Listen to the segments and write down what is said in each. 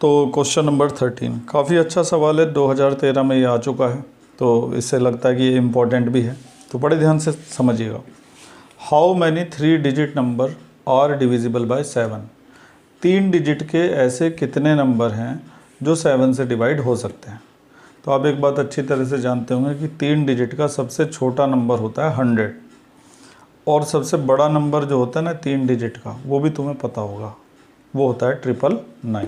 तो question number 13 काफ़ी अच्छा सवाल है, 2013 में ये आ चुका है, तो इससे लगता है कि ये इम्पोर्टेंट भी है, तो बड़े ध्यान से समझिएगा। How many 3 digit number are divisible by 7? 3 digit के ऐसे कितने नंबर हैं जो 7 से डिवाइड हो सकते हैं? तो आप एक बात अच्छी तरह से जानते होंगे कि 3 डिजिट का सबसे छोटा नंबर होता है 100 और सबसे बड़ा नंबर जो होता है ना 3 डिजिट का, वो भी तुम्हें पता होगा, वो होता है 999।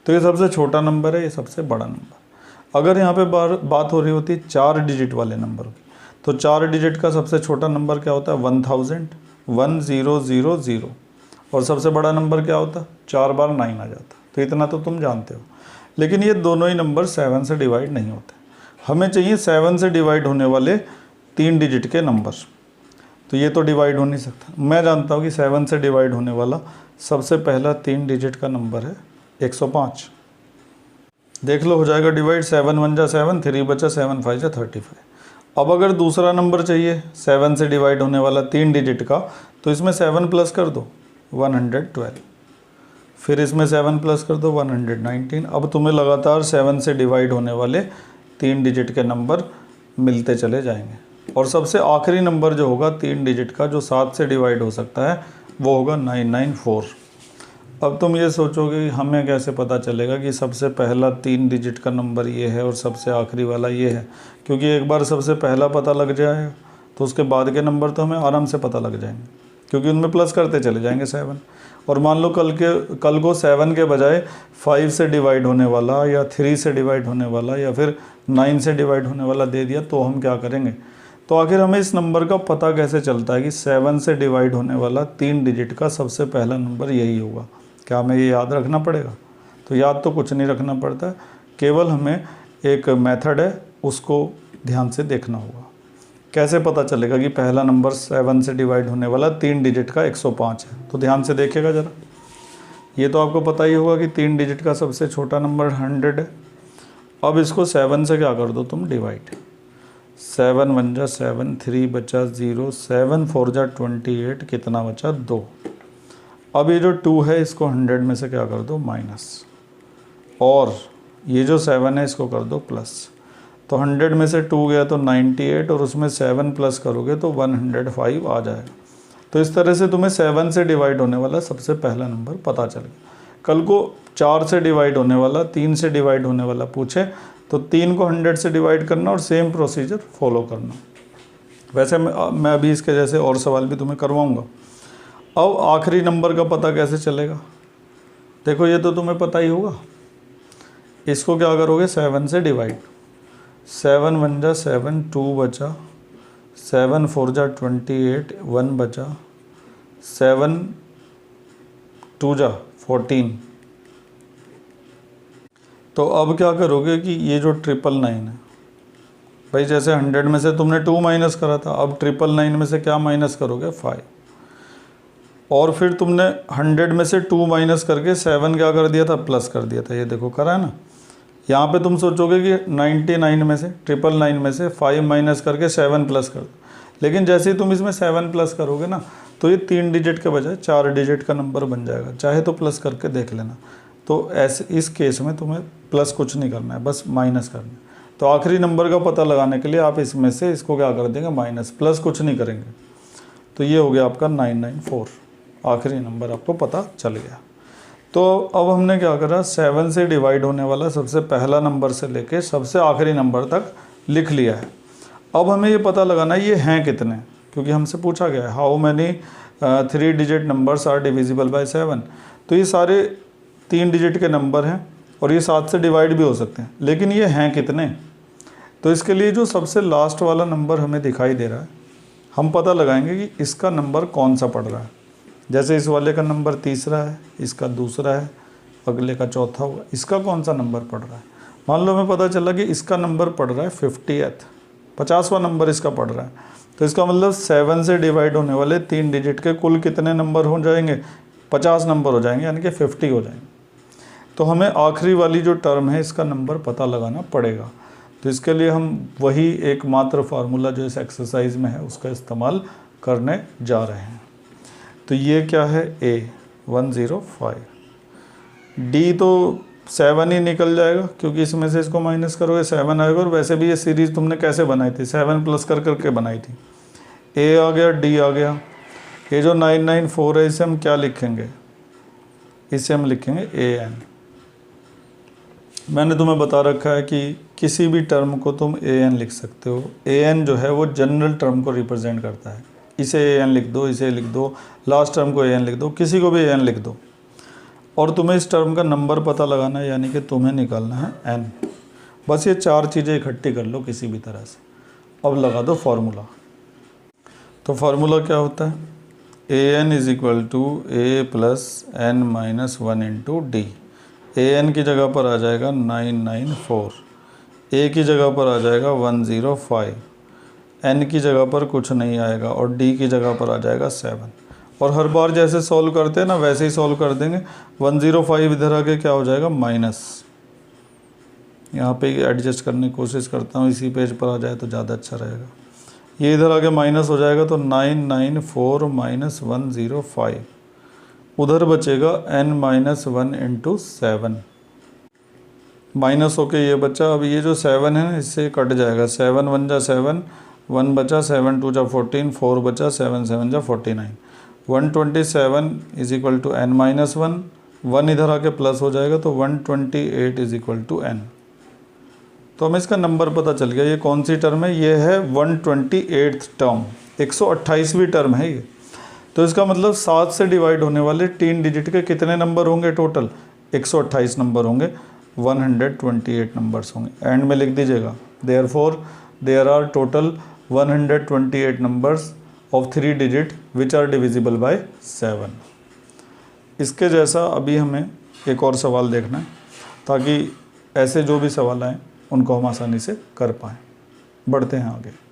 तो ये सबसे छोटा नंबर है, ये सबसे बड़ा नंबर। अगर यहाँ पे बात हो रही होती है 4 डिजिट वाले नंबर की, तो 4 डिजिट का सबसे छोटा नंबर क्या होता है 1000 और सबसे बड़ा नंबर क्या होता है 4 बार 9 आ जाता। तो इतना तो तुम जानते हो, लेकिन ये दोनों ही नंबर 7 से डिवाइड नहीं होते। हमें चाहिए 7 से डिवाइड होने वाले 3 डिजिट के नंबर, तो ये तो डिवाइड हो नहीं सकता। मैं जानता हूँ कि 7 से डिवाइड होने वाला सबसे पहला 3 डिजिट का नंबर है 105। देख लो, हो जाएगा डिवाइड। 7 1 जा 7, 3 बचा, 7 5 जा 35। अब अगर दूसरा नंबर चाहिए 7 से डिवाइड होने वाला 3 डिजिट का, तो इसमें 7 प्लस कर दो 112, फिर इसमें 7 प्लस कर दो 119। अब तुम्हें लगातार 7 से डिवाइड होने वाले 3 डिजिट के नंबर मिलते चले जाएंगे, और सबसे आखिरी नंबर जो होगा 3 डिजिट का जो 7 से डिवाइड हो सकता है वो होगा 994। अब तुम ये सोचोगे कि हमें कैसे पता चलेगा कि सबसे पहला 3 डिजिट का नंबर ये है और सबसे आखिरी वाला ये है? क्योंकि एक बार सबसे पहला पता लग जाएगा तो उसके बाद के नंबर तो हमें आराम से पता लग जाएंगे, क्योंकि उनमें प्लस करते चले जाएंगे 7। और मान लो कल को 7 के बजाय 5 से डिवाइड होने वाला या 3 से डिवाइड होने वाला या फिर 9 से डिवाइड होने वाला दे दिया, तो हम क्या करेंगे? तो आखिर हमें इस नंबर का पता कैसे चलता है कि 7 से डिवाइड होने वाला 3 डिजिट का सबसे पहला नंबर यही होगा? क्या हमें ये याद रखना पड़ेगा? तो याद तो कुछ नहीं रखना पड़ता, केवल हमें एक मेथड है उसको ध्यान से देखना होगा। कैसे पता चलेगा कि पहला नंबर 7 से डिवाइड होने वाला 3 डिजिट का 105 है? तो ध्यान से देखिएगा ज़रा। ये तो आपको पता ही होगा कि 3 डिजिट का सबसे छोटा नंबर 100 है। अब इसको 7 से क्या कर दो तुम डिवाइड। 7 1 जा 7, 3 बचा 0, 7 4 जा 28, कितना बचा 2। अब ये जो 2 है इसको 100 में से क्या कर दो माइनस, और ये जो 7 है इसको कर दो प्लस। तो 100 में से 2 गया तो 98, और उसमें 7 प्लस करोगे तो 105 आ जाएगा। तो इस तरह से तुम्हें 7 से डिवाइड होने वाला सबसे पहला नंबर पता चल गया। कल को 4 से डिवाइड होने वाला, 3 से डिवाइड होने वाला पूछे तो 3 को 100 से डिवाइड करना और सेम प्रोसीजर फॉलो करना। वैसे मैं अभी इसके जैसे और सवाल भी तुम्हें करवाऊँगा। अब आखिरी नंबर का पता कैसे चलेगा? देखो, ये तो तुम्हें पता ही होगा। इसको क्या करोगे 7 से डिवाइड। 7 1 जा 7, 2 बचा, 7 4 जा 28, 1 बचा, 7 2 जा 14। तो अब क्या करोगे कि ये जो 999 है भाई, जैसे 100 में से तुमने 2 माइनस करा था, अब 999 में से क्या माइनस करोगे 5, और फिर तुमने 100 में से 2 माइनस करके 7 क्या कर दिया था प्लस कर दिया था। ये देखो करा है ना। यहाँ पे तुम सोचोगे कि 99 में से 999 में से 5 माइनस करके 7 प्लस कर दो, लेकिन जैसे ही तुम इसमें 7 प्लस करोगे ना तो ये 3 डिजिट के बजाय 4 डिजिट का नंबर बन जाएगा। चाहे तो प्लस करके देख लेना। तो ऐसे इस केस में तुम्हें प्लस कुछ नहीं करना है, बस माइनस करना है। तो आखिरी नंबर का पता लगाने के लिए आप इसमें से इसको क्या कर देंगे माइनस, प्लस कुछ नहीं करेंगे। तो ये हो गया आपका 994, आखिरी नंबर आपको पता चल गया। तो अब हमने क्या करा, 7 से डिवाइड होने वाला सबसे पहला नंबर से लेके सबसे आखिरी नंबर तक लिख लिया है। अब हमें ये पता लगाना है ये हैं कितने, क्योंकि हमसे पूछा गया है how many 3 digit numbers are divisible by 7। तो ये सारे 3 डिजिट के नंबर हैं और ये 7 से डिवाइड भी हो सकते हैं, लेकिन ये हैं कितने? तो इसके लिए जो सबसे लास्ट वाला नंबर हमें दिखाई दे रहा है, हम पता लगाएंगे कि इसका नंबर कौन सा पड़ रहा है। जैसे इस वाले का नंबर तीसरा है, इसका दूसरा है, अगले का चौथा होगा, इसका कौन सा नंबर पड़ रहा है? मान लो हमें पता चला कि इसका नंबर पड़ रहा है 50वां नंबर इसका पड़ रहा है। तो इसका मतलब 7 से डिवाइड होने वाले 3 डिजिट के कुल कितने नंबर हो जाएंगे? 50 नंबर हो जाएंगे, यानी कि 50 हो जाएंगे। तो हमें आखिरी वाली जो टर्म है इसका नंबर पता लगाना पड़ेगा। तो इसके लिए हम वही एकमात्र फार्मूला जो इस एक्सरसाइज में है उसका इस्तेमाल करने जा रहे हैं। तो ये क्या है A 105, D तो 7 ही निकल जाएगा, क्योंकि इसमें से इसको माइनस करोगे 7 आएगा। और वैसे भी ये सीरीज़ तुमने कैसे बनाई थी, 7 प्लस कर करके बनाई थी। ए आ गया, डी आ गया। ये जो 994 है इसे हम क्या लिखेंगे, इसे हम लिखेंगे ए एन। मैंने तुम्हें बता रखा है कि किसी भी टर्म को तुम ए एन लिख सकते हो। ए एन जो है वो जनरल टर्म को रिप्रेजेंट करता है। इसे ए एन लिख दो, इसे लिख दो, लास्ट टर्म को ए एन लिख दो, किसी को भी ए एन लिख दो। और तुम्हें इस टर्म का नंबर पता लगाना है, यानी कि तुम्हें निकालना है एन। बस ये 4 चीज़ें इकट्ठी कर लो किसी भी तरह से। अब लगा दो फार्मूला। तो फार्मूला क्या होता है, A N is equal to A plus N minus 1 into D. A N की जगह पर आ जाएगा 994, ए की जगह पर आ जाएगा 105, एन की जगह पर कुछ नहीं आएगा और डी की जगह पर आ जाएगा 7। और हर बार जैसे सॉल्व करते हैं ना वैसे ही सॉल्व कर देंगे। 105 इधर आके क्या हो जाएगा, माइनस। यहाँ पे एडजस्ट करने की कोशिश करता हूँ, इसी पेज पर आ जाए तो ज़्यादा अच्छा रहेगा। ये इधर आके माइनस हो जाएगा तो 994 माइनस 105, उधर बचेगा n माइनस 1 इंटू 7। माइनस होके ये बचा। अब ये जो 7 है ना इससे कट जाएगा, 7 1 जा 7, 1 बचा, 7 2 जा 14, 4 बचा, 7 7 जा 49। 127 is equal to n minus 1, 1 इधर आके प्लस हो जाएगा तो 128 इज इक्वल टू n। तो हमें इसका नंबर पता चल गया। ये कौन सी टर्म है, ये है 128th टर्म, 128वीं टर्म है ये। तो इसका मतलब 7 से डिवाइड होने वाले 3 डिजिट के कितने नंबर होंगे टोटल, 128 नंबर होंगे, 128 नंबर्स होंगे। एंड में लिख दीजिएगा therefore there are total 128 numbers of 3 digit which are divisible by 7। इसके जैसा अभी हमें एक और सवाल देखना है, ताकि ऐसे जो भी सवाल आएँ उनको हम आसानी से कर पाएँ। बढ़ते हैं आगे।